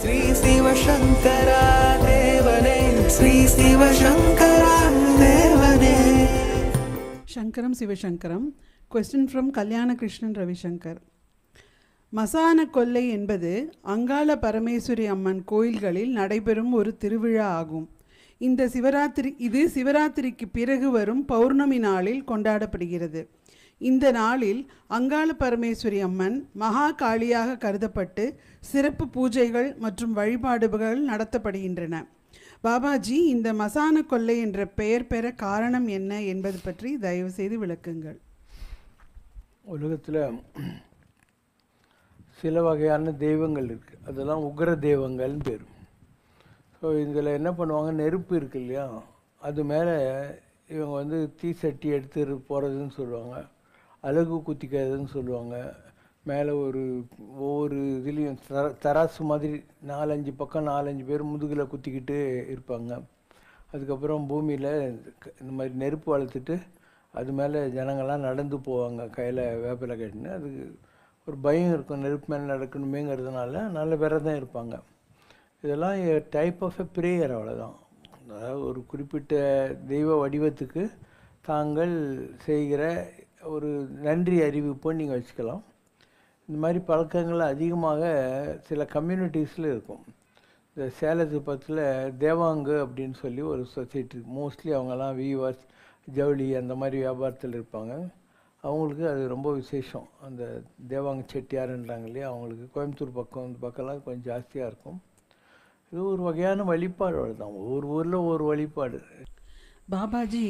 ஸ்ரீ சிவசங்கரா தேவனே, ஸ்ரீ சிவசங்கரா தேவனே. சங்கரம் சிவசங்கரம். கொஸ்டின் ஃப்ரம் கல்யாண கிருஷ்ணன் ரவிசங்கர். மசான கொல்லை என்பது அங்காள பரமேஸ்வரி அம்மன் கோயில்களில் நடைபெறும் ஒரு திருவிழா ஆகும். இது சிவராத்திரிக்கு பிறகு வரும் பௌர்ணமி நாளில் கொண்டாடப்படுகிறது. இந்த நாளில் அங்காள பரமேஸ்வரி அம்மன் மகா காளியாக கருதப்பட்டு சிறப்பு பூஜைகள் மற்றும் வழிபாடுகள் நடத்தப்படுகின்றன. பாபாஜி, இந்த மசான கொல்லை என்ற பெயர் பெற காரணம் என்ன என்பது பற்றி தயவு செய்து விளக்குங்கள். உலகத்தில் சில வகையான தெய்வங்கள் இருக்குது, அதெல்லாம் உக்ர தெய்வங்கள்னு பேர். ஸோ இதில் என்ன பண்ணுவாங்க, நெருப்பு இருக்கு இல்லையா, அது மேலே இவங்க வந்து தீ சட்டி எடுத்து போகிறதுன்னு சொல்லுவாங்க, அலகு குத்திக்கிறதுன்னு சொல்லுவாங்க. மேலே ஒவ்வொரு இதுலேயும் தராசு மாதிரி 4-5 பக்கம் 4-5 பேர் முதுகில் குத்திக்கிட்டு இருப்பாங்க. அதுக்கப்புறம் பூமியில் இந்த மாதிரி நெருப்பு வளர்த்துட்டு அது மேலே ஜனங்கள்லாம் நடந்து போவாங்க கையில் வேப்பிலை கட்டின்னு. அதுக்கு ஒரு பயம் இருக்கும், நெருப்பு மேலே நடக்கணுமேங்கிறதுனால நல்ல பேராக தான் இருப்பாங்க. இதெல்லாம் டைப் ஆஃப் எ ப்ரேயர், அவ்வளோதான். அதாவது ஒரு குறிப்பிட்ட தெய்வ வடிவத்துக்கு தாங்கள் செய்கிற ஒரு நன்றி அறிவிப்புன்னு நீங்கள் வச்சுக்கலாம். இந்த மாதிரி பழக்கங்கள் அதிகமாக சில கம்யூனிட்டிஸில் இருக்கும். இந்த சேலத்து பக்கத்தில் தேவாங்கு அப்படின்னு சொல்லி ஒரு சொசைட்டி, மோஸ்ட்லி அவங்கெல்லாம் வீவர்ஸ், ஜவுளி அந்த மாதிரி வியாபாரத்தில் இருப்பாங்க. அவங்களுக்கு அது ரொம்ப விசேஷம். அந்த தேவாங்க செட்டியாருன்றாங்க இல்லையா, அவங்களுக்கு கோயம்புத்தூர் பக்கம் இந்த பக்கம்லாம் கொஞ்சம் ஜாஸ்தியாக இருக்கும். இது ஒரு வகையான வழிபாடு தான், ஒவ்வொரு ஊரில் ஒரு வழிபாடு. பாபாஜி,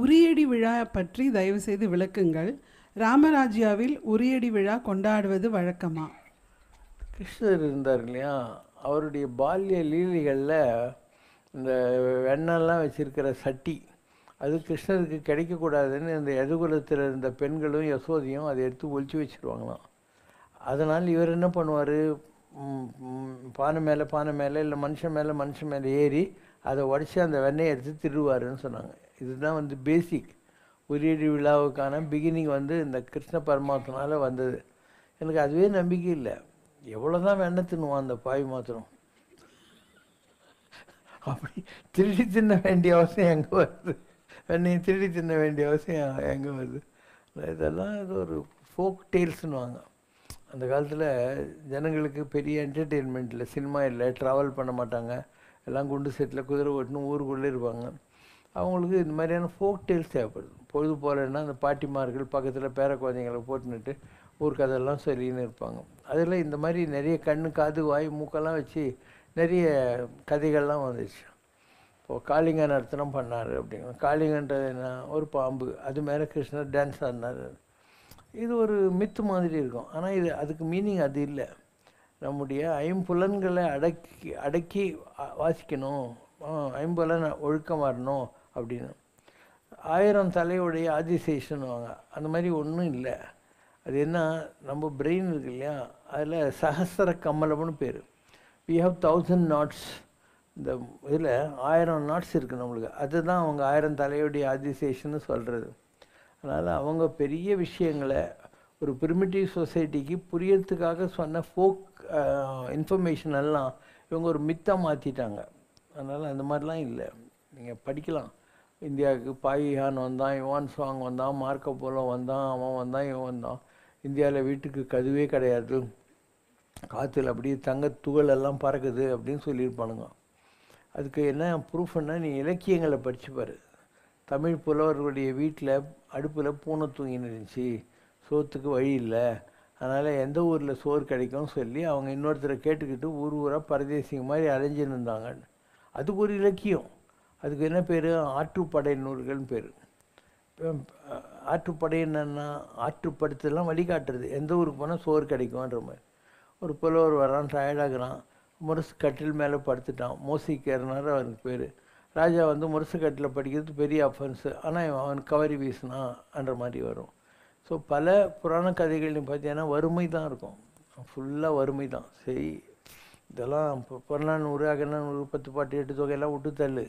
உரியடி விழா பற்றி தயவு செய்து விளக்குங்கள். ராமராஜ்யாவில் உரியடி விழா கொண்டாடுவது வழக்கமா? கிருஷ்ணர் இருந்தார் இல்லையா, அவருடைய பால்ய லீலைகளில் இந்த வெண்ணெல்லாம் வச்சுருக்கிற சட்டி அது கிருஷ்ணருக்கு கிடைக்கக்கூடாதுன்னு இந்த எதுகுலத்தில் இருந்த பெண்களும் யசோதியும் அதை எடுத்து ஒழிச்சு வச்சுருவாங்களாம். அதனால் இவர் என்ன பண்ணுவார், பானை மேலே இல்லை மனுஷன் மேலே ஏறி அதை உடச்சி அந்த வெண்ணெயை எடுத்து திருடுவாருன்னு சொன்னாங்க. இதுதான் வந்து பேசிக் உரியடி விழாவுக்கான பிகினிங் வந்து இந்த கிருஷ்ண பரமாத்மனால வந்தது. எனக்கு அதுவே நம்பிக்கை இல்லை. எவ்வளோ தான் வெண்ணெய் தின்னுவான் அந்த பாய் மாத்திரம். அப்படி திருடி தின்ன வேண்டிய அவசியம் எங்கே வருது? வெண்ணையை திருடி தின்ன வேண்டிய அவசியம் எங்கே வருது? இதெல்லாம் இது ஒரு ஃபோக் டெய்ல்ஸ்னுவாங்க. அந்த காலத்தில் ஜனங்களுக்கு பெரிய என்டர்டெயின்மெண்ட் இல்லை, சினிமா இல்லை, ட்ராவல் பண்ண மாட்டாங்க, எல்லாம் குண்டு செட்டில் குதிரை ஓட்டுன்னு ஊருக்குள்ளே இருப்பாங்க. அவங்களுக்கு இந்த மாதிரியான ஃபோக் டெய்ல்ஸ் தேவைப்படுது. பொழுது போலன்னா அந்த பாட்டிமார்கள் பக்கத்தில் பேர குழந்தைங்களை போட்டுன்னுட்டு ஊர் கதையெல்லாம் சொல்லின்னு இருப்பாங்க. அதில் இந்த மாதிரி நிறைய கண், காது, வாய், மூக்கெல்லாம் வச்சு நிறைய கதைகள்லாம் வந்துச்சு. இப்போது காளிங்க நர்த்தனம் பண்ணார் அப்படிங்க. காளிங்கன்றது என்ன, ஒரு பாம்பு, அது மேலே கிருஷ்ணர் டான்ஸ் ஆடினார். இது ஒரு மித்து மாதிரி இருக்கும். ஆனால் இது அதுக்கு மீனிங் அது இல்லை. நம்முடைய ஐம்புலன்களை அடக்கி வாசிக்கணும், ஐம்புலன் ஒழுக்கம் வரணும் அப்படின்னு. 1000 தலையுடைய ஆதிசேஷனுவாங்க, அந்த மாதிரி ஒன்றும் இல்லை. அது என்ன, நம்ம பிரெயின் இருக்கு இல்லையா, அதில் சஹஸ்ர கமலம்னு பேர். We have 1000 knots. இந்த இதில் 1000 நாட்ஸ் இருக்குது நம்மளுக்கு. அதுதான் அவங்க 1000 தலையுடைய ஆதிசேஷன்னு சொல்கிறது. அதனால் அவங்க பெரிய விஷயங்களை ஒரு ப்ரிமிட்டிவ் சொசைட்டிக்கு புரியறதுக்காக சொன்ன ஃபோக் இன்ஃபர்மேஷன் எல்லாம் இவங்க ஒரு மித்தாக மாற்றிட்டாங்க. அதனால் அந்த மாதிரிலாம் இல்லை. நீங்கள் படிக்கலாம், இந்தியாவுக்கு பாயிஹான் வந்தான், யுவான் சாங் வந்தான், மார்க்கோ போலோ வந்தான், அவன் வந்தான், இவன் வந்தான். இந்தியாவில் வீட்டுக்கு கதுவே கிடையாது, காற்றுல அப்படியே தங்கத்துகள் எல்லாம் பறக்குது அப்படின்னு சொல்லியிருப்பானுங்க. அதுக்கு என்ன ப்ரூஃப்னா, நீ இலக்கியங்களை படிச்சுப்பார். தமிழ் புலவர்களுடைய வீட்டில் அடுப்பில் பூனை தூங்கின்னு இருந்துச்சு, சோத்துக்கு வழி இல்லை, அதனால் எந்த ஊரில் சோறு கிடைக்கும்னு சொல்லி அவங்க இன்னொருத்தரை கேட்டுக்கிட்டு ஊர் ஊராக பரதேசிங்க மாதிரி அலைஞ்சின்னு இருந்தாங்க. அதுக்கு ஒரு இலக்கியம். அதுக்கு என்ன பேர், ஆற்றுப்படை நூல்கள்னு பேர். ஆற்றுப்படை என்னன்னா, ஆற்றுப்படுத்தலாம் வழிகாட்டுறது, எந்த ஊருக்கு போனால் சோறு கிடைக்கும்ன்ற மாதிரி. ஒரு புலவர் வரான், டயர்டாகிறான், முரசு கட்டில் மேலே படுத்துட்டான், மோசிக்கிறனால அவனுக்கு பேர். ராஜா வந்து முரசு கட்டில் படிக்கிறது பெரிய அஃபென்ஸு, ஆனால் அவனுக்கு கவரி வீசினான்ற மாதிரி வரும். ஸோ பல புராண கதைகள்னு பார்த்தீங்கன்னா வறுமை தான் இருக்கும், ஃபுல்லாக வறுமை தான். சரி, இதெல்லாம் புறநானூறு, அகநானூறு, 10 பாட்டு 8 தொகையெல்லாம் விட்டு தள்ளு.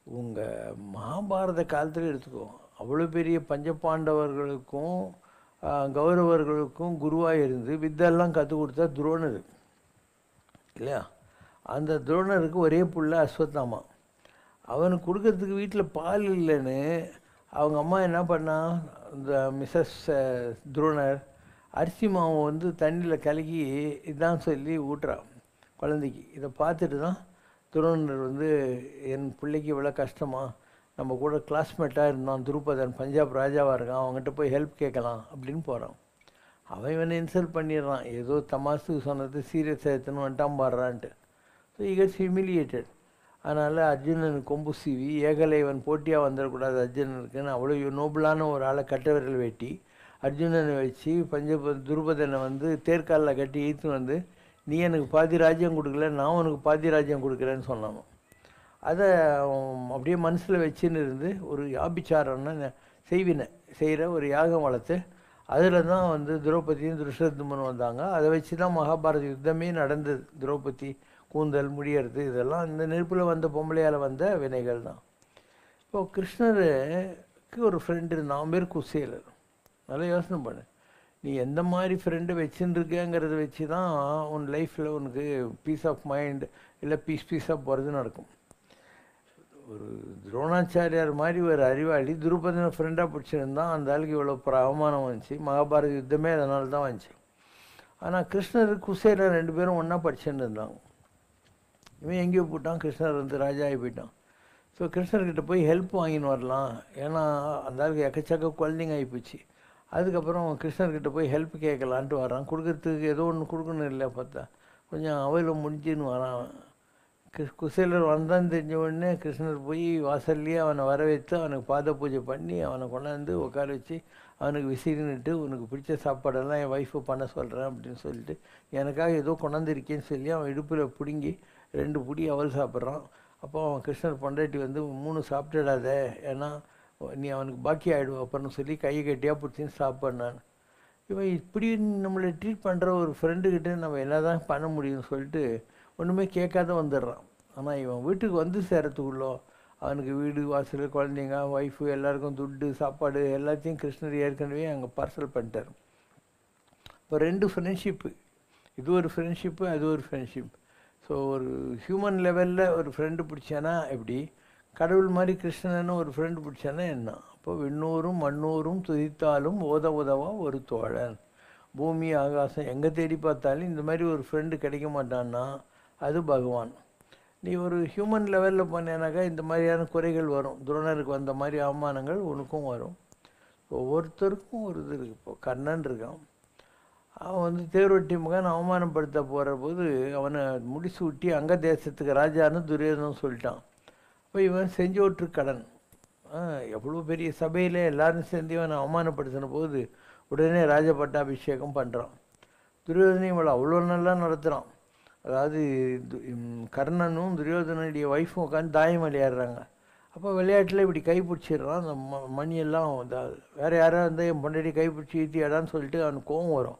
உங்கள் மகாபாரத காலத்தில் எடுத்துக்கோ, அவ்வளோ பெரிய பஞ்சபாண்டவர்களுக்கும் கௌரவர்களுக்கும் குருவாக இருந்து வித்தெல்லாம் கற்றுக் கொடுத்தா துரோணர். இல்லையா? அந்த துரோணருக்கு ஒரே புள்ள அஸ்வத்தாமா. அவனுக்கு கொடுக்கறதுக்கு வீட்டில் பால் இல்லைன்னு அவங்க அம்மா என்ன பண்ணா, இந்த மிஸ்ஸஸ் துரோணர் அரிசி மாவை வந்து தண்ணியில் கலக்கி இதான் சொல்லி ஊட்டுறான் குழந்தைக்கு. இதை பார்த்துட்டு தான் துரோணர் வந்து என் பிள்ளைக்கு இவ்வளோ கஷ்டமா, நம்ம கூட கிளாஸ்மேட்டாக இருந்தான் துருபதன், பஞ்சாப் ராஜாவாக இருக்கான், அவங்ககிட்ட போய் ஹெல்ப் கேட்கலாம் அப்படின்னு போகிறான். அவன் இவனை இன்சல்ட் பண்ணிடுறான், ஏதோ தமாசுக்கு சொன்னது சீரியஸ் ஆகிடுத்துன்னு வந்துட்டான் பாடுறான்ட்டு. So he gets humiliated. அதனால் அர்ஜுனனுக்கு கொம்பு சீவி ஏகலைவன் போட்டியாக வந்துடக்கூடாது அர்ஜுனனுக்குன்னு அவ்வளோ நோபலான ஒரு ஆளை கட்டவிரல் வெட்டி அர்ஜுனனை வச்சு துருபதனை வந்து தேர்காலில் கட்டி ஈர்த்து வந்து, நீ எனக்கு பாதி ராஜ்யம் கொடுக்கல, நான் உனக்கு பாதி ராஜ்யம் கொடுக்குறேன்னு சொன்னானோ. அதை அப்படியே மனசில் வச்சுன்னு இருந்து ஒரு ஆபிச்சாரம்னா செய்வினை செய்கிற ஒரு யாகம் வளர்த்து அதில் தான் வந்து திரௌபதியும் திருஷ்டத்யும்னு வந்தாங்க. அதை வச்சு தான் மகாபாரத யுத்தமே நடந்தது. திரௌபதி கூந்தல் முடியறது இதெல்லாம் இந்த நெருப்பில் வந்த பொம்பளையால் வந்த வினைகள் தான். இப்போது கிருஷ்ணருக்கு ஒரு ஃப்ரெண்டு இருந்தான், பேர் குசேலர். நல்லா யோசனை பண்ணு, நீ எந்த மாதிரி ஃப்ரெண்டு வச்சுருக்கேங்கிறத வச்சு தான் உன் லைஃப்பில் உனக்கு பீஸ் ஆஃப் மைண்ட் இல்லை பீஸாக போகிறது நடக்கும். ஒரு துரோணாச்சாரியார் மாதிரி ஒரு அறிவாளி துருபதனை ஃப்ரெண்டாக பிடிச்சிருந்தான், அந்த ஆளுக்கு இவ்வளோ அவமானம் வந்துச்சு. மகாபாரத யுத்தமே அதனால தான் வந்துச்சு. ஆனால் கிருஷ்ணர் குசேலர் 2 பேரும் ஒன்றா படிச்சுட்டு இருந்தாங்க. இவன் எங்கேயோ போட்டான், கிருஷ்ணர் வந்து ராஜா ஆகி போயிட்டான். ஸோ கிருஷ்ணர்கிட்ட போய் ஹெல்ப் வாங்கின்னு வரலாம், ஏன்னா அந்த ஆளுக்கு எக்கச்சக்க குழந்தைங்க ஆகிப்போச்சு. அதுக்கப்புறம் கிருஷ்ணர்கிட்ட போய் ஹெல்ப் கேட்கலான்ட்டு வரான். கொடுக்கறதுக்கு ஏதோ ஒன்று கொடுக்கணும் இல்லை, பார்த்தா கொஞ்சம் அவையில் முடிஞ்சுன்னு வரான். குசேலர் வந்தான்னு தெரிஞ்ச உடனே கிருஷ்ணர் போய் வாசல்லையே அவனை வரவேற்று அவனுக்கு பாத பூஜை பண்ணி அவனை கொண்டாந்து உட்கார வச்சு அவனுக்கு விசிறின்னுட்டு, உனக்கு பிடிச்ச சாப்பாடெல்லாம் என் ஒய்ஃபை பண்ண சொல்கிறேன் அப்படின்னு சொல்லிட்டு எனக்காக ஏதோ கொண்டாந்துருக்கேன்னு சொல்லி அவன் இடுப்பில் பிடுங்கி 2 புடி அவள் சாப்பிட்றான். அப்போ அவன் கிருஷ்ணர் பொண்டாட்டி வந்து 3 சாப்பிட்டுடாத, ஏன்னா நீ அவனுக்கு பாக்கி ஆகிடுவோம் அப்புறம்னு சொல்லி கையை கட்டியாக பிடிச்சின்னு சாப்பிட்னான். இவன் இப்படி நம்மளை ட்ரீட் பண்ணுற ஒரு ஃப்ரெண்டுக்கிட்ட நம்ம என்ன தான் பண்ண முடியும்னு சொல்லிட்டு ஒன்றுமே கேட்காத வந்துடுறான். ஆனால் இவன் வீட்டுக்கு வந்து சேரத்துக்குள்ளோ அவனுக்கு வீடு வாசல் குழந்தைங்க ஒய்ஃபு எல்லாருக்கும் துட்டு சாப்பாடு எல்லாத்தையும் கிருஷ்ணர் ஏற்கனவே அங்கே பார்சல் பண்ணிட்டார். இப்போ 2 ஃப்ரெண்ட்ஷிப்பு, இது ஒரு ஃப்ரெண்ட்ஷிப்பு அது ஒரு ஃப்ரெண்ட்ஷிப். ஸோ ஒரு ஹியூமன் லெவலில் ஒரு ஃப்ரெண்டு பிடிச்சானா எப்படி, கடவுள் மாதிரி கிருஷ்ணன்னு ஒரு ஃப்ரெண்டு பிடிச்சானா என்ன? அப்போ விண்ணூரும் மண்ணூரும் துதித்தாலும் உதவா ஒரு தோழன், பூமி ஆகாசம் எங்கே தேடி பார்த்தாலும் இந்த மாதிரி ஒரு ஃப்ரெண்டு கிடைக்க மாட்டான்னா அது பகவான். நீ ஒரு ஹியூமன் லெவலில் பண்ணேனாக்கா இந்த மாதிரியான குறைகள் வரும். துரோணருக்கு வந்த மாதிரி அவமானங்கள் உனக்கும் வரும். ஒவ்வொருத்தருக்கும் ஒரு இது இருக்குது. இப்போ கர்ணன் இருக்கான், அவன் வந்து தேரோட்டி மகன் அவமானப்படுத்த போகிற போது அவனை முடிச்சு விட்டி அங்க தேசத்துக்கு ராஜான்னு துரியோதனன் சொல்லிட்டான். அப்போ இவன் செஞ்சோற்று கடன், எவ்வளோ பெரிய சபையில் எல்லாரும் சேர்ந்து இவனை அவமானப்படுத்தின போது உடனே ராஜ பட்டாபிஷேகம் பண்ணுறான். துரியோதனை இவளை அவ்வளோ நல்லா நடத்துகிறான். அதாவது கர்ணனும் துரியோதனுடைய ஒய்ஃபும் உட்காந்து தாயம் விளையாடுறாங்க. அப்போ விளையாட்டில் இப்படி கைப்பிடிச்சிடுறான். அந்த மணியெல்லாம் வேறு யாராவது வந்து என் பொண்டாடி கைப்பிடிச்சி ஈட்டியாடான்னு சொல்லிட்டு அவனுக்கு கோவம் வரும்.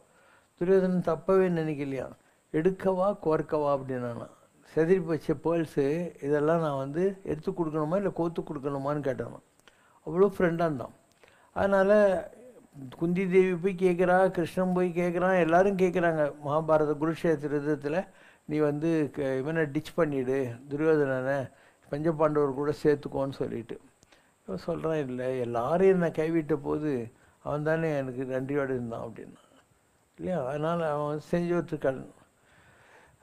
துரியோதனன் தப்பவே நினைக்கலையா, எடுக்கவா கோர்க்கவா அப்படின்னா, செதறி போச்ச பேர்ஸு இதெல்லாம் நான் வந்து எடுத்து கொடுக்கணுமா இல்லை கோத்து கொடுக்கணுமான்னு கேட்டான். அவ்வளோ ஃப்ரெண்டாக இருந்தான். அதனால் குந்தி தேவி போய் கேட்குறா, கிருஷ்ணன் போய் கேட்குறான், எல்லோரும் கேட்குறாங்க மகாபாரத குருஷேத்திர யுத்தத்தில் நீ வந்து இவனை டிச் பண்ணிவிடு துரியோதனனை பஞ்சபாண்டவர் கூட சேர்த்துக்கோன்னு சொல்லிட்டு. இவன் சொல்கிறான், இல்லை எல்லாரும் என்னை கைவிட்ட போது அவன் தானே எனக்கு நன்றியோடு இருந்தான் அப்படின்னா இல்லையா. அதனால் அவன் செஞ்சோற்று கடன்.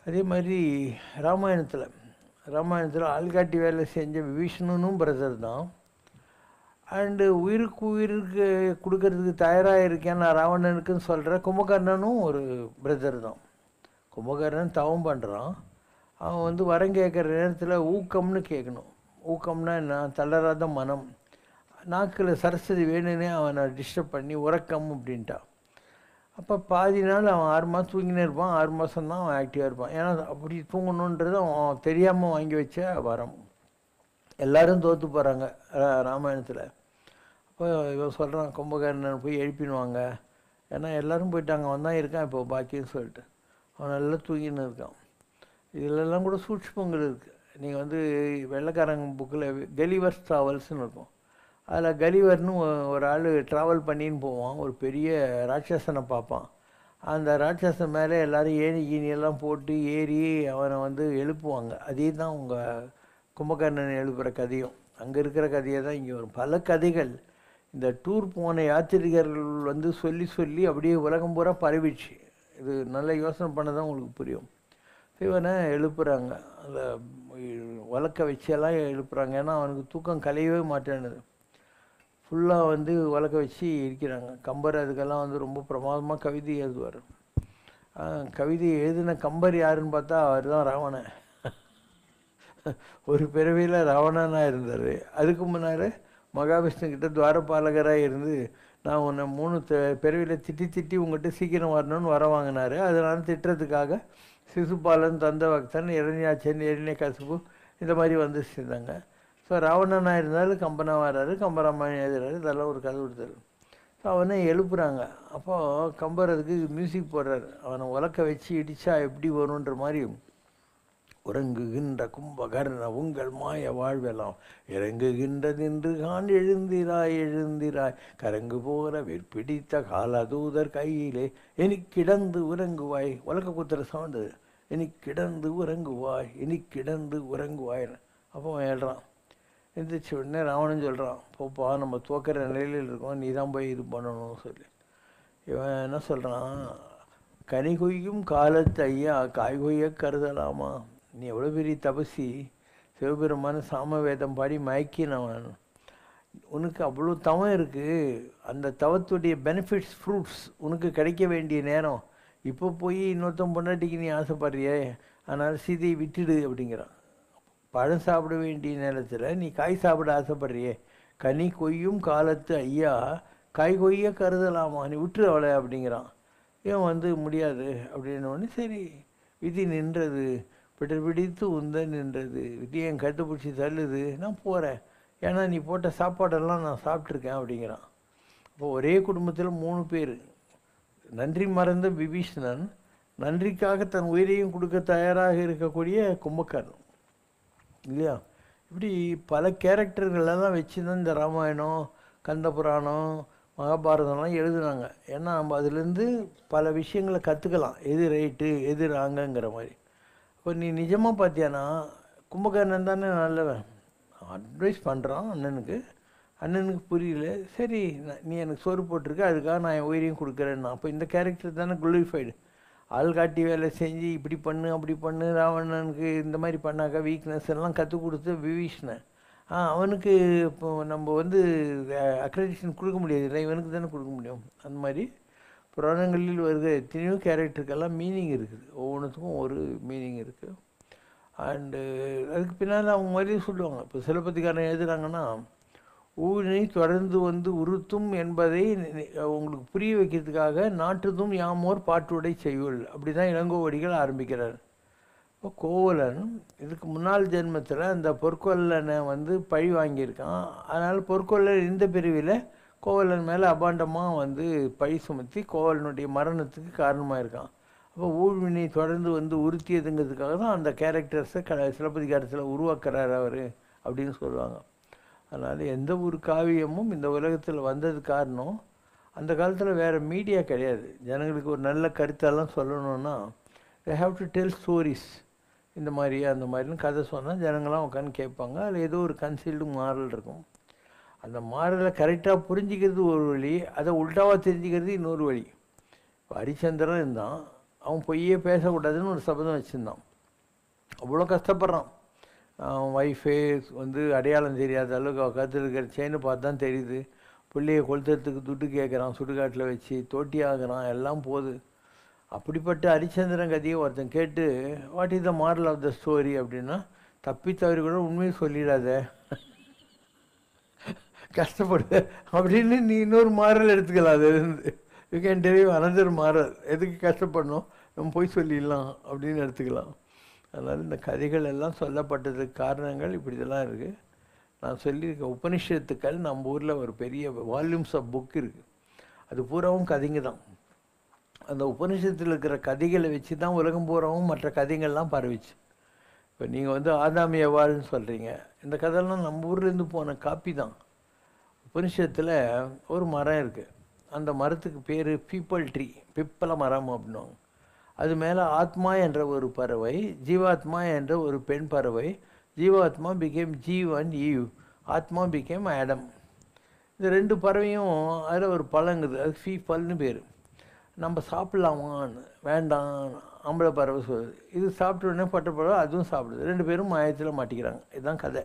அதே மாதிரி ராமாயணத்தில் ஆள்காட்டி வேலை செஞ்ச விபீஷணனும் பிரதர் தான். அண்டு உயிருக்கு கொடுக்கறதுக்கு தயாராக இருக்கேன் நான் ராவணனுக்குன்னு சொல்கிற கும்பகர்ணனும் ஒரு பிரதர் தான். கும்பகர்ணன் தவம் பண்ணுறான். அவன் வந்து வரம் கேட்குற நேரத்தில் ஊக்கம்னு கேட்கணும். ஊக்கம்னா என்ன, தளராத மனம். நாக்கில் சரஸ்வதி வேணுன்னே அவனை டிஸ்டர்ப் பண்ணி உறக்கம் அப்படின்ட்டான். அப்போ பாதி நாள் அவன் 6 மாதம் தூங்கினே இருப்பான், 6 மாதம் தான் அவன் ஆக்டிவாக இருப்பான். ஏன்னா அப்படி தூங்கணுன்றது அவன் தெரியாமல் வாங்கி வச்ச வரம். எல்லோரும் தோற்று போகிறாங்க ராமாயணத்தில். அப்போ இவன் சொல்கிறான், கும்பகர்ணன் போய் எழுப்பிடுவாங்க, ஏன்னா எல்லோரும் போயிட்டாங்க, அவன் தான் இருக்கான் இப்போ பாக்கின்னு சொல்லிட்டு. அவன் நல்லா தூங்கின்னு இருக்கான். இதிலெல்லாம் கூட சூட்சுமங்கள் இருக்குது. நீங்கள் வந்து வெள்ளைக்காரங்க புக்கில் கலிவர்ஸ் ட்ராவல்ஸ்னு இருக்கும். அதில் கலிவர்னு ஒரு ஆள் ட்ராவல் பண்ணின்னு போவான். ஒரு பெரிய ராட்சசனை பார்ப்பான். அந்த ராட்சசன் மேலே எல்லோரும் ஏணி கீனியெல்லாம் போட்டு ஏறி அவனை வந்து எழுப்புவாங்க. அதே தான் உங்கள் கும்பகர்ணன் எழுப்புகிற கதையும். அங்கே இருக்கிற கதையை தான் இங்கே வரும். பல கதைகள் இந்த டூர் போன யாத்திரிகர்கள் வந்து சொல்லி சொல்லி அப்படியே உலகம் பூரா பரவிடுச்சு. இது நல்ல யோசனை பண்ண தான் உங்களுக்கு புரியும். இவனை எழுப்புறாங்க, அந்த உலக்க வச்செல்லாம் எழுப்புறாங்க. ஏன்னா அவனுக்கு தூக்கம் கலையவே மாட்டேன்னுது. ஃபுல்லாக வந்து உலக்க வச்சு இருக்கிறாங்க. கம்பர் அதுக்கெல்லாம் வந்து ரொம்ப பிரமாதமாக கவிதை எழுதுவார். கவிதை எழுதின கம்பர் யாருன்னு பார்த்தா அவர் தான் ராவணன். ஒரு பிறவியில் ராவணனாக இருந்தார். அதுக்கு முன்னாடி மகாவிஷ்ணு கிட்ட துவாரபாலகராக இருந்து நான் உன்னை 3 பிறவியில் திட்டி திட்டி உங்கள்கிட்ட சீக்கிரம் வரணும்னு வர வாங்கினார். அதனால் திட்டுறதுக்காக சிசுபாலன், தந்தபக்தன், இரண்யாட்சன், இரண்யகசிபு இந்த மாதிரி வந்து சேர்ந்தாங்க. ஸோ ராவணனாக இருந்தாலும் கம்பனாக வர்றாரு, கம்பராமாயணம் எழுதுறாரு, இதெல்லாம் ஒரு கதை கொடுத்தாரு. ஸோ அவனை எழுப்புறாங்க. அப்போது கம்பர் அதுக்கு மியூசிக் போடுறாரு. அவனை உலக்க வச்சு இடித்தா எப்படி வரும்ன்ற மாதிரி, உறங்குகின்ற கும்பகர்ண உங்கள் மாய வாழ்வெல்லாம் இறங்குகின்றதென்று கான் எழுந்திராய் எழுந்திராய் கரங்கு போகிற வெற்பிடித்த காலதூதர் கையிலே இனி கிடந்து உறங்குவாய். உலக்க குத்துற சவுண்டு, இனி கிடந்து உறங்குவாய், இனி கிடந்து உறங்குவாய். அப்போ அவன் எழுறான். எந்திரிச்ச உடனே ராவணன் சொல்கிறான், போப்பா நம்ம தோக்கிற நிலையில் இருக்கோம், நீ தான் போய் இது பண்ணணும்னு சொல்லி. இவன் என்ன சொல்கிறான், கனி கொய்யும் காலத்து ஐயா காய் கொய்ய கருதலாமா? நீ எவ்வளோ பெரிய தபசி, சிவபெருமான சாமவேதம் பாடி மயக்கினவன், உனக்கு அவ்வளோ தவம் இருக்குது. அந்த தவத்துடைய பெனிஃபிட்ஸ், ஃப்ரூட்ஸ் உனக்கு கிடைக்க வேண்டிய நேரம். இப்போ போய் இன்னொருத்தன் பொண்டாட்டிக்கு நீ ஆசைப்படுறியே, அதனால் சீதையை விட்டுடு அப்படிங்கிறான். பழம் சாப்பிட வேண்டிய நேரத்தில் நீ காய் சாப்பிட ஆசைப்படுறியே, கனி கொய்யும் காலத்து ஐயா காய் கொய்ய கருதலாமா, நீ விட்டுரு அவளை அப்படிங்கிறான். ஏன் வந்து முடியாது அப்படின்னோடனே சரி விதி நின்றது, பிடித்து உந்த நின்றது, விதி என் கட்டுப்பிடிச்சி தள்ளுது, நான் போகிறேன், ஏன்னா நீ போட்ட சாப்பாடெல்லாம் நான் சாப்பிட்ருக்கேன் அப்படிங்கிறான். அப்போ ஒரே குடும்பத்தில் 3 பேர். நன்றி மறந்த விபீஷணன், நன்றிக்காக தன் உயிரையும் கொடுக்க தயாராக இருக்கக்கூடிய கும்பகர்ணன் இல்லையா? இப்படி பல கேரக்டர்களெல்லாம் வச்சு தான் இந்த ராமாயணம், கந்த புராணம், மகாபாரதம்லாம் எழுதுனாங்க. ஏன்னா நம்ம அதுலேருந்து பல விஷயங்களை கற்றுக்கலாம், எது ரைட்டு எது ராங்கங்கிற மாதிரி. இப்போ நீ நிஜமாக பார்த்தியானா கும்பகர்ணன் தானே நல்லவன், அட்வைஸ் பண்ணுறான் அண்ணனுக்கு புரியல, சரி நீ எனக்கு சோறு போட்டிருக்க, அதுக்காக நான் என் உயிரையும் கொடுக்குறேன்னா. அப்போ இந்த கேரக்டர் தானே குளோரிஃபைடு. ஆள் காட்டி வேலை செஞ்சு இப்படி பண்ணு அப்படி பண்ணு, ராவணனுக்கு இந்த மாதிரி பண்ணாக்கா வீக்னஸ் எல்லாம் கற்றுக் கொடுத்து விபீஷணன் அவனுக்கு இப்போ நம்ம வந்து அக்ரெடிஷன் கொடுக்க முடியாது இல்லை, இவனுக்கு தானே கொடுக்க முடியும். அந்த மாதிரி புராணங்களில் வருகிற எத்தனையோ கேரக்டருக்கெல்லாம் மீனிங் இருக்குது, ஒவ்வொன்றுத்துக்கும் ஒரு மீனிங் இருக்குது. அண்டு அதுக்கு பின்னால் அவங்க மாதிரியே சொல்லுவாங்க. இப்போ சிலப்பதிகாரம் எழுதுகிறாங்கன்னா, ஊழினை தொடர்ந்து வந்து உறுத்தும் என்பதை உங்களுக்கு புரிய வைக்கிறதுக்காக நாட்டுதும் யாமோர் பாட்டுடை செய்யுள், அப்படி தான் இளங்கோவடிகள் ஆரம்பிக்கிறார். இப்போ கோவலன் இதுக்கு முன்னாள் ஜென்மத்தில் அந்த பொற்கொல்லனை வந்து பழி வாங்கியிருக்கான். அதனால் பொற்கொல்லன் இந்த பிரிவில் கோவலன் மேலே அபாண்டமாக வந்து பழி சுமத்தி கோவலனுடைய மரணத்துக்கு காரணமாக இருக்கான். அப்போ ஊழ்வினை தொடர்ந்து வந்து உறுத்தியதுங்கிறதுக்காக தான் அந்த கேரக்டர்ஸை சிலப்பதிகாரத்தில் உருவாக்குறார் அவர் அப்படின்னு சொல்லுவாங்க. அதனால் எந்த ஒரு காவியமும் இந்த உலகத்தில் வந்தது காரணம், அந்த காலத்தில் வேறு மீடியா கிடையாது. ஜனங்களுக்கு ஒரு நல்ல கருத்தெல்லாம் சொல்லணுன்னா they have to tell stories. இந்த மாதிரி அந்த மாதிரின்னு கதை சொன்னால் ஜனங்களாம் உட்காந்து கேட்பாங்க. அதில் ஏதோ ஒரு கன்சீல்டு மாரல் இருக்கும். அந்த மாரலை கரெக்டாக புரிஞ்சிக்கிறது ஒரு வழி, அதை உல்டாவாக தெரிஞ்சுக்கிறது இன்னொரு வழி. இப்போ ஹரிச்சந்திரன் இருந்தான், அவன் பொய்யே பேசக்கூடாதுன்னு ஒரு சபதம் வச்சுருந்தான். அவ்வளோ கஷ்டப்படுறான். அவன் ஒய்ஃபே வந்து அடையாளம் தெரியாத அளவுக்கு அவள் கற்றுருக்கிற செயினை பார்த்து தான் தெரியுது. பிள்ளையை கொளுத்துறதுக்கு துட்டு கேட்குறான், சுடுகாட்டில் வச்சு தோட்டி ஆகுறான், எல்லாம் போகுது. அப்படிப்பட்ட ஹரிச்சந்திரன் கதையை ஒருத்தன் கேட்டு what is the moral of the story அப்படின்னா, தப்பி தவறி கூட உண்மையை சொல்லிடாத, கஷ்டப்படு அப்படின்னு நீ இன்னொரு மாரல் எடுத்துக்கலாம். அது இருந்து you can derive another moral. எதுக்கு கஷ்டப்படணும், நம்ம போய் சொல்லிடலாம் அப்படின்னு எடுத்துக்கலாம். அதனால் இந்த கதைகள் எல்லாம் சொல்லப்பட்டதுக்கு காரணங்கள் இப்படி இதெல்லாம் இருக்குது. நான் சொல்லியிருக்க உபனிஷத்துக்கள் நம்ம ஊரில் ஒரு பெரிய வால்யூம்ஸ் ஆஃப் புக் இருக்குது, அது பூராவும் கதைங்க தான். அந்த உபனிஷத்தில் இருக்கிற கதைகளை வச்சு தான் உலகம் பூராவும் மற்ற கதைகள்லாம் பரவிச்சு. இப்போ நீங்கள் வந்து ஆதாமிய வாழ்ன்னு சொல்கிறீங்க, இந்த கதையெல்லாம் நம்ம ஊர்லேருந்து போன காப்பி தான். உபனிஷத்தில் ஒரு மரம் இருக்குது, அந்த மரத்துக்கு பேர் பீப்பிள் ட்ரீ, பிப்பல மரம் அப்படின்னுவாங்க. அது மேலே ஆத்மா என்ற ஒரு பறவை, ஜீவாத்மா என்ற ஒரு பெண் பறவை. ஜீவாத்மா பிகேம் ஜீவன் ஈவ், ஆத்மா பிகேம் ஆடம். இந்த 2 பறவையும் அதில் ஒரு பழங்குது, அது பீப்பல்னு பேர். நம்ம சாப்பிட்லாமான்னு, வேண்டாம் ஆம்பளை பறவை சொல்லுது. இது சாப்பிட்ட உடனே பட்ட பறவை அதுவும் சாப்பிடுது. 2 பேரும் மாயத்தில் மாட்டிக்கிறாங்க. இதுதான் கதை.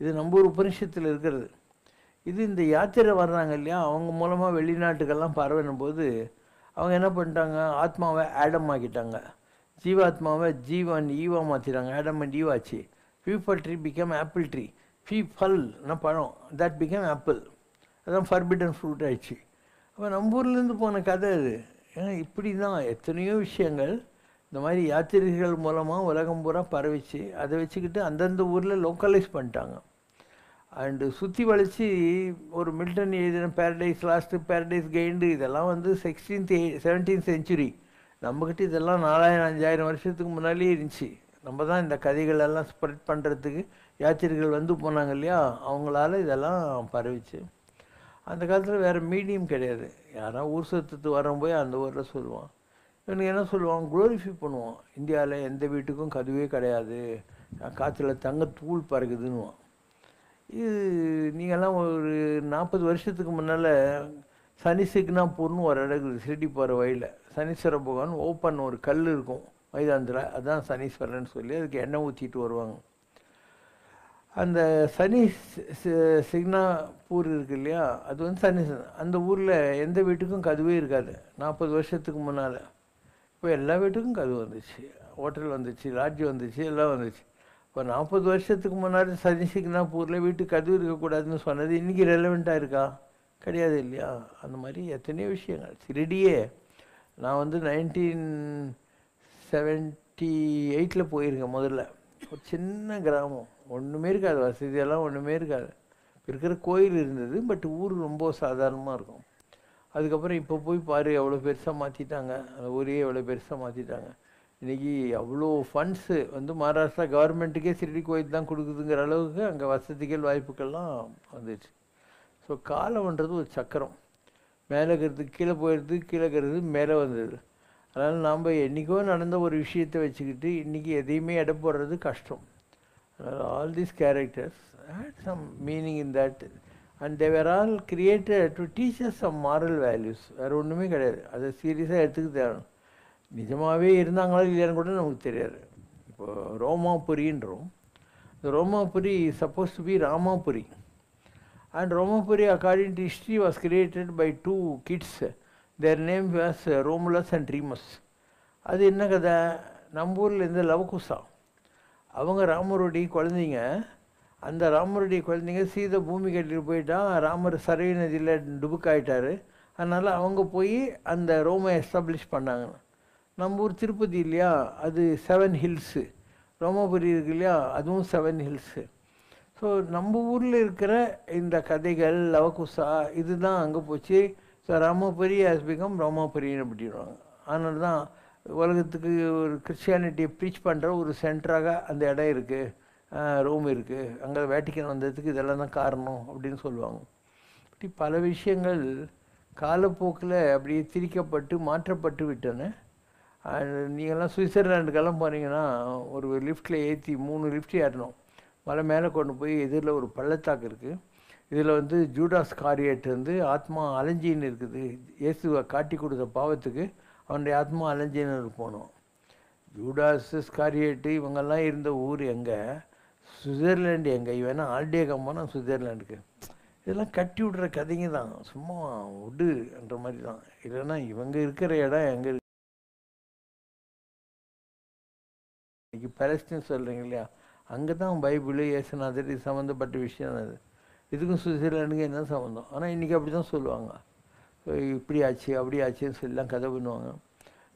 இது நம்ம ஒரு உபனிஷத்தில் இருக்கிறது. இது இந்த யாத்திரை வர்றாங்க இல்லையா, அவங்க மூலமாக வெளிநாட்டுக்கெல்லாம் பரவணும் போது அவங்க என்ன பண்ணிட்டாங்க, ஆத்மாவை ஆடம் ஆக்கிட்டாங்க, ஜீவாத்மாவை ஜீவன் ஈவா மாற்றிட்டாங்க. ஆடம் அண்ட் ஈவ் ஆச்சு. Peepal tree become apple tree. பீப்பல்னா பழம், தட் பிகம் ஆப்பிள். அதான் ஃபர்பிடன் ஃப்ரூட் ஆயிடுச்சு. அப்போ நம்ம ஊர்லேருந்து போன கதை அது. ஏன்னா இப்படி தான் எத்தனையோ விஷயங்கள் இந்த மாதிரி யாத்திரைகள் மூலமாக உலகம் பூரா பரவிச்சு. அதை வச்சுக்கிட்டு அந்தந்த ஊரில் லோக்கலைஸ் பண்ணிட்டாங்க. அண்டு சுற்றி வளைச்சி ஒரு மில்டன் எழுதின பேரடைஸ் லாஸ்ட்டு, பேரடைஸ் கெயின்டு, இதெல்லாம் வந்து 17th century. நம்மக்கிட்ட இதெல்லாம் 4000-5000 வருஷத்துக்கு முன்னாடியே இருந்துச்சு. நம்ம தான் இந்த கதைகளெல்லாம் ஸ்ப்ரெட் பண்ணுறதுக்கு யாத்திரைகள் வந்து போனாங்க இல்லையா, அவங்களால இதெல்லாம் பரவிச்சு. அந்த காலத்தில் வேறு மீடியம் கிடையாது. யாராவது ஊர் சுத்தத்து வரம்போது அந்த ஊரில் சொல்லுவான். இவனுக்கு என்ன சொல்லுவான், குளோரிஃபை பண்ணுவான். இந்தியாவில் எந்த வீட்டுக்கும் கதவே கிடையாது, காற்றுல தங்க தூள் பறக்குதுன்னுவான். இது நீங்கள்லாம் ஒரு 40 வருஷத்துக்கு முன்னால் சனி சிக்னாப்பூர்னு ஒரு இடம் இருக்குது, சிட்டி போகிற வழியில். சனீஸ்வர பகவான் ஓப்பன் ஒரு கல் இருக்கும் மைதானத்தில், அதுதான் சனீஸ்வரன் சொல்லி அதுக்கு எண்ணெய் ஊற்றிட்டு வருவாங்க. அந்த சனி சிக்னாப்பூர் இருக்கு இல்லையா, அது வந்து சனி, அந்த ஊரில் எந்த வீட்டுக்கும் கதவே இருக்காது 40 வருஷத்துக்கு முன்னால். இப்போ எல்லா வீட்டுக்கும் கதவு வந்துச்சு, ஹோட்டல் வந்துச்சு, லாட்ஜ் வந்துச்சு, எல்லாம் வந்துச்சு. இப்போ 40 வருஷத்துக்கு முன்னாடி சனி சிக்னாப்பூரில் வீட்டுக்கு கதவு இருக்கக்கூடாதுன்னு சொன்னது இன்றைக்கி ரெலவெண்ட்டாக இருக்கா? கிடையாது இல்லையா? அந்த மாதிரி எத்தனையோ விஷயங்கள். ஷிரடியே நான் வந்து 1978 போயிருக்கேன் முதல்ல. ஒரு சின்ன கிராமம், ஒன்றுமே இருக்காது, வசதியெல்லாம் ஒன்றுமே இருக்காது. இருக்கிற கோயில் இருந்தது, பட் ஊர் ரொம்ப சாதாரணமாக இருக்கும். அதுக்கப்புறம் இப்போ போய் பாரு, எவ்வளோ பெருசாக மாற்றிட்டாங்க, அந்த ஊரையே எவ்வளோ பெருசாக மாற்றிட்டாங்க. இன்றைக்கி அவ்வளோ ஃபண்ட்ஸு வந்து மகாராஷ்டிரா கவர்மெண்ட்டுக்கே ஷிரடி கோயில் தான் கொடுக்குதுங்கிற அளவுக்கு அங்கே வசதிகள் வாய்ப்புகள்லாம் வந்துச்சு. ஸோ காலம்ன்றது ஒரு சக்கரம், மேலே இருக்கிறது கீழே போயிடுறது, கீழே இருக்கிறது மேலே வந்தது. அதனால் நாம் என்றைக்கோ நடந்த ஒரு விஷயத்தை வச்சுக்கிட்டு இன்றைக்கி எதையுமே எடை போடுறது கஷ்டம். அதனால் all these characters had some meaning in that, and they were all created to teach us some moral values. வேறு ஒன்றுமே கிடையாது. அதை சீரியஸாக எடுத்துக்க தேவை. நிஜமாகவே இருந்தாங்களா இல்லையான்னு கூட நமக்கு தெரியாது. இப்போது ரோமாபுரின்றோம், இந்த Romapuri suppose to be Ramapuri. And Romapuri, according to history, was created by 2 kids. Their name was Romulus and Remus. அது என்ன கதை, நம்ம ஊரில் இந்த லவகுசா, அவங்க ராமருடைய குழந்தைங்க. அந்த ராமருடைய குழந்தைங்க சீதை பூமி கட்டிட்டு போயிட்டா, ராமர் சரவி நதியில் டுபுக்காயிட்டார். அதனால் அவங்க போய் அந்த ரோமை எஸ்டாப்ளிஷ் பண்ணாங்க. நம்ம ஊர் திருப்பதி இல்லையா, அது 7 hills. ரோமாபுரி இருக்கு இல்லையா, அதுவும் 7 hills. ஸோ நம்ம ஊரில் இருக்கிற இந்த கதைகள் லவகுசா இதுதான் அங்கே போச்சு. ஸோ ராமபுரி ஹஸ் பிகம் ரோமாபுரின்னு அப்படின்வாங்க. அதனால தான் உலகத்துக்கு ஒரு கிறிஸ்டியானிட்டியை ப்ரீச் பண்ணுற ஒரு சென்டராக அந்த இடம் இருக்குது, ரோம் இருக்குது. அங்கே வேட்டிக்கன் வந்ததுக்கு இதெல்லாம் தான் காரணம் அப்படின்னு சொல்லுவாங்க. இப்படி பல விஷயங்கள் காலப்போக்கில் அப்படியே திரிக்கப்பட்டு மாற்றப்பட்டு விட்டன. நீங்கள்லாம் சுவிட்சர்லாண்டுக்கெல்லாம் போனீங்கன்னா ஒரு லிஃப்ட்டில் ஏற்றி 3 லிஃப்ட் ஏறணும். மலை மேலே கொண்டு போய் எதிரில் ஒரு பள்ளத்தாக்கு இருக்குது. இதில் வந்து ஜூடாஸ் காரியேட் வந்து ஆத்மா அலைஞ்சின்னு இருக்குது. இயேசுவை காட்டி கொடுத்த பாவத்துக்கு அவனுடைய ஆத்மா அலைஞ்சின்னு போனோம். ஜூடாஸ் காரியேட்டு இவங்கெல்லாம் இருந்த ஊர் எங்கே, சுவிட்சர்லாண்டு எங்கே, இவனா ஆல்டே கம்பானா சுவிட்சர்லாண்டுக்கு. இதெல்லாம் கட்டி விட்ற கதைங்க தான், சும்மா உடுன்ற மாதிரி தான். இல்லைன்னா இவங்க இருக்கிற இடம் எங்கே இருக்கு. இன்றைக்கி பாலஸ்தீன் சொல்கிறீங்க இல்லையா, அங்கே தான் பைபிள் இயேசுநாதர் இது சம்மந்தப்பட்ட விஷயம். அது இதுக்கும் சுவிட்சர்லாண்டுக்கும் என்ன சம்மந்தம்? ஆனால் இன்றைக்கி அப்படி தான் சொல்லுவாங்க. இப்படி ஆச்சு அப்படி ஆச்சுன்னு சொல்லலாம் கதை பண்ணுவாங்க.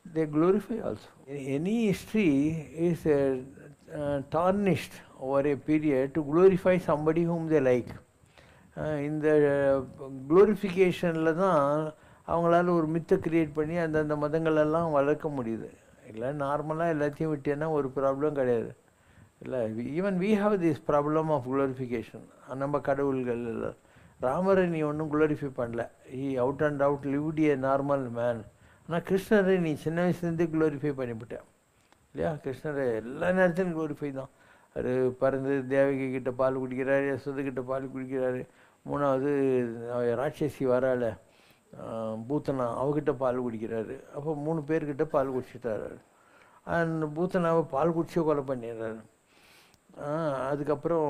They glorify also. Any history is tarnished over a period to glorify somebody whom they like. இந்த குளோரிஃபிகேஷனில் தான் அவங்களால ஒரு மித்தை க்ரியேட் பண்ணி அந்தந்த மதங்களெல்லாம் வளர்க்க முடியுது. இல்லை நார்மலாக எல்லாத்தையும் விட்டேன்னா ஒரு ப்ராப்ளம் கிடையாது. இல்லை even we have this problem of glorification. நம்ம கடவுள்கள் எல்லாம் ராமரை நீ ஒன்றும் குளோரிஃபை பண்ணல, out and out lived a normal man. ஆனால் கிருஷ்ணரை நீ சின்ன வயசுலேருந்தே குளோரிஃபை பண்ணிவிட்டேன் இல்லையா? கிருஷ்ணரை எல்லா நேரத்திலும் குளோரிஃபை தான். அவர் பறந்து தேவகி கிட்ட பால் குடிக்கிறாரு, யசோதைக்கிட்ட பால் குடிக்கிறாரு. மூணாவது ராட்சசி வரால பூத்தனா, அவகிட்ட பால் குடிக்கிறாரு. அப்போ 3 பேர்கிட்ட பால் குடிச்சிட்டாரு. அந்த பூத்தனாவை பால் குடிச்சே கொலை பண்ணிடுறாரு. அதுக்கப்புறம்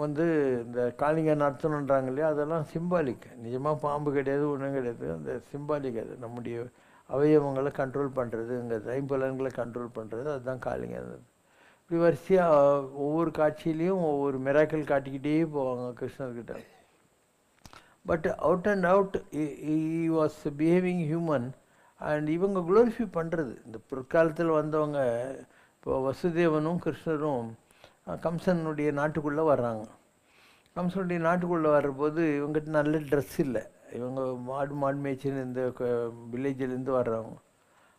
வந்து இந்த காளிங்க நடத்தணுன்றாங்க இல்லையா, அதெல்லாம் சிம்பாலிக். நிஜமாக பாம்பு கிடையாது, ஒன்றும் கிடையாது. அந்த சிம்பாலிக், அது நம்முடைய அவயவங்களை கண்ட்ரோல் பண்ணுறது, இங்கே ஐம்பலன்களை கண்ட்ரோல் பண்ணுறது, அதுதான் காளிங்க. இப்படி வரிசையாக ஒவ்வொரு காட்சியிலையும் ஒவ்வொரு மிராக்கிள் காட்டிக்கிட்டே போவாங்க கிருஷ்ணர்கிட்ட. But out and out he was behaving human. And இவங்க குளோரிஃபை பண்ணுறது, இந்த பிற்காலத்தில் வந்தவங்க, இப்போ வசுதேவனும் கிருஷ்ணரும் கம்சனுடைய நாட்டுக்குள்ளே வர்றாங்க. கம்சனுடைய நாட்டுக்குள்ளே வர்றபோது இவங்ககிட்ட நல்ல ட்ரெஸ் இல்லை. இவங்க மாடு மேய்ச்சின்னு இந்த வில்லேஜிலேருந்து வர்றவங்க.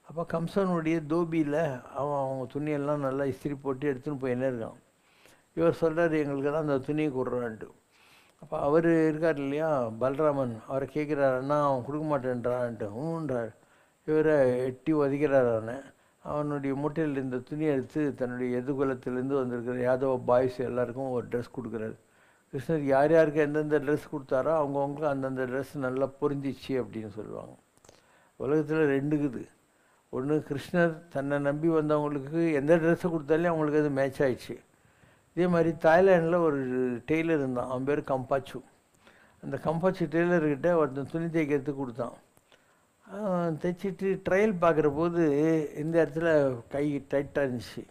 அப்போ கம்சனுடைய தோபியில் அவங்க துணியெல்லாம் நல்லா இஸ்திரி போட்டு எடுத்துன்னு போயின்னே இருக்கான். இவர் சொல்கிறார், எங்களுக்கெல்லாம் அந்த துணியை கொடுறான்ட்டு. அப்போ அவர் இருக்கார் இல்லையா பலராமன், அவரை கேட்குறாரு, அண்ணா அவன் கொடுக்க மாட்டேன்றான்ட்டு. ஊன்றார். இவரை எட்டி உதைக்கிறார். அவனுடைய மூட்டையில் இந்த துணியை எடுத்து தன்னுடைய எதிர்குலத்திலேருந்து வந்திருக்கிற யாதவ பாய்ஸ் எல்லாருக்கும் ஒரு ட்ரெஸ் கொடுக்குறாரு. கிருஷ்ணர் யார் யாருக்கு எந்தெந்த ட்ரெஸ் கொடுத்தாரோ அவங்கவுங்களுக்கு அந்தந்த ட்ரெஸ் நல்லா பொருந்திச்சு அப்படின்னு சொல்லுவாங்க. உலகத்தில் 2 இருக்குது. ஒன்று, கிருஷ்ணர் தன்னை நம்பி வந்தவங்களுக்கு எந்த ட்ரெஸ்ஸை கொடுத்தாலே அவங்களுக்கு அது மேட்ச் ஆயிடுச்சு. இதே மாதிரி தாய்லாண்டில் ஒரு டெய்லர் இருந்தான், அவன் பேர் கம்பாச்சு. அந்த கம்பாச்சு டெய்லர்கிட்ட ஒருத்தன் துணி தைக்கிறதுக்கு கொடுத்தான். தைச்சிட்டு ட்ரையல் பார்க்குற போது இந்த இடத்துல கை டைட்டாக இருந்துச்சு,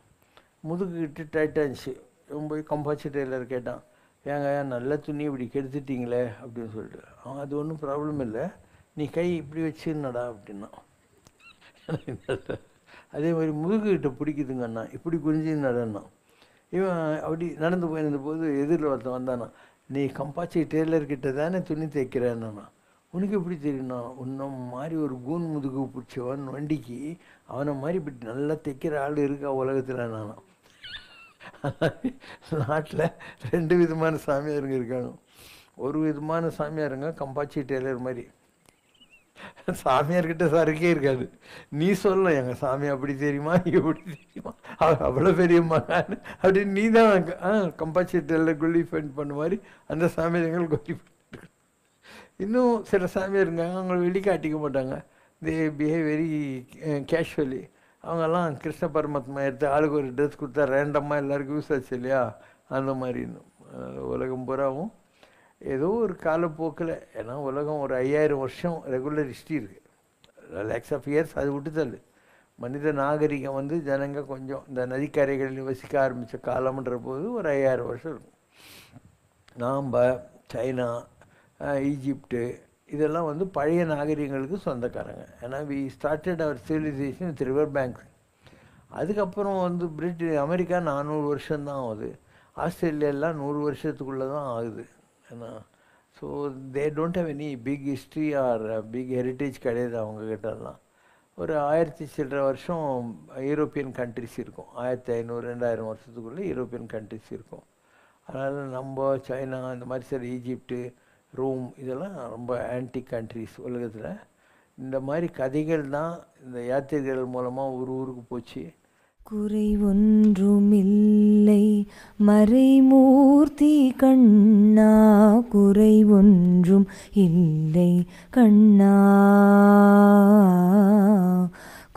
முதுகுக்கிட்டு டைட்டாக இருந்துச்சு. இவன் போய் கம்பாச்சு டெய்லர் கேட்டான், ஏங்க நல்ல துணி இப்படி கெடுத்துட்டிங்களே அப்படின்னு சொல்லிட்டு. அவன், அது ஒன்றும் ப்ராப்ளம் இல்லை, நீ கை இப்படி வச்சுன்னடா அப்படின்னா. அதே மாதிரி முதுகுக்கிட்ட பிடிக்குதுங்கண்ணா, இப்படி குறிஞ்சின்னடன்னா. இவன் அப்படி நடந்து போயிருந்த போது எதிரில் ஒருத்தன் வந்தானா, நீ கம்பாச்சி டெய்லர்கிட்ட தானே துணி தைக்கிறேன்னா. உனக்கு எப்படி தெரியும்னா, உன்ன மாதிரி ஒரு கூன் முதுகு பிடிச்சவன் வண்டிக்கு அவனை மாதிரி இப்படி நல்லா தைக்கிற ஆள் இருக்கா உலகத்தில் நானும். நாட்டில் 2 விதமான சாமியாருங்க இருக்காங்க. ஒரு விதமான சாமியாருங்க கம்பாச்சி டெய்லர் மாதிரி. சாமியார்கிட்ட சருக்கே இருக்காது. நீ சொல்ல, எங்கள் சாமி அப்படி தெரியுமா, எப்படி தெரியுமா, அவர் அவ்வளோ பெரிய மகான் அப்படின்னு நீ தான் கம்பாச்சி டெய்லர் குவாலிஃபை பண்ண மாதிரி அந்த சாமியார்கள் குவாலிஃபை. இன்னும் சில சாமியாருங்க அவங்கள வெளிக்காட்டிக்க மாட்டாங்க. தே பிஹேவ் வெரி கேஷுவலி. அவங்கெல்லாம் கிருஷ்ண பரமாத்மா எடுத்து ஆளுக்கு ஒரு ட்ரெஸ் கொடுத்தா ரேண்டமாக எல்லாருக்கும் யூஸ் ஆச்சு இல்லையா, அந்த மாதிரி உலகம் பூராவும் ஏதோ ஒரு காலப்போக்கில், ஏன்னா உலகம் ஒரு 5000 வருஷம் ரெகுலர் ஹிஸ்ட்ரி இருக்குது, லேக்ஸ் ஆஃப் இயர்ஸ். அது விட்டுதல் மனித நாகரிகம் வந்து ஜனங்க கொஞ்சம் இந்த நதிக்கரைகளில் வசிக்க ஆரம்பித்த காலம்ன்ற போது ஒரு 5000 வருஷம் இருக்கும். நாம் சைனா, ஈஜிப்டு, இதெல்லாம் வந்து பழைய நாகரிகங்களுக்கு சொந்தக்காரங்க. ஏன்னா we started our civilization with river banks. அதுக்கப்புறம் வந்து அமெரிக்கா 400 வருஷம்தான் ஆகுது. ஆஸ்திரேலியாலாம் 100 வருஷத்துக்குள்ளே தான் ஆகுது. ஏன்னா so they don't have any big history or big heritage கிடையாது அவங்கக்கிட்டலாம். ஒரு 1000 சில்லற வருஷம் யூரோப்பியன் கண்ட்ரிஸ் இருக்கும். 1500-2000 வருஷத்துக்குள்ளே யூரோப்பியன் கண்ட்ரிஸ் இருக்கும். அதனால் நம்ம சைனா, இந்த மாதிரி சில ஈஜிப்டு, ரோம், இதெல்லாம் ரொம்ப ஆன்டிக் கண்ட்ரிஸ் உலகத்தில். இந்த மாதிரி கதைகள் தான் இந்த யாத்திரைகள் மூலமாக ஒரு ஊருக்கு போச்சு. குறை ஒன்றுமில்லை மறைமூர்த்தி கண்ணா, குறை ஒன்றும் இல்லை கண்ணா,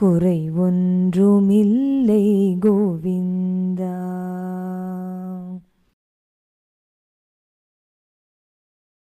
குறை ஒன்றுமில்லை கோவிந்தா.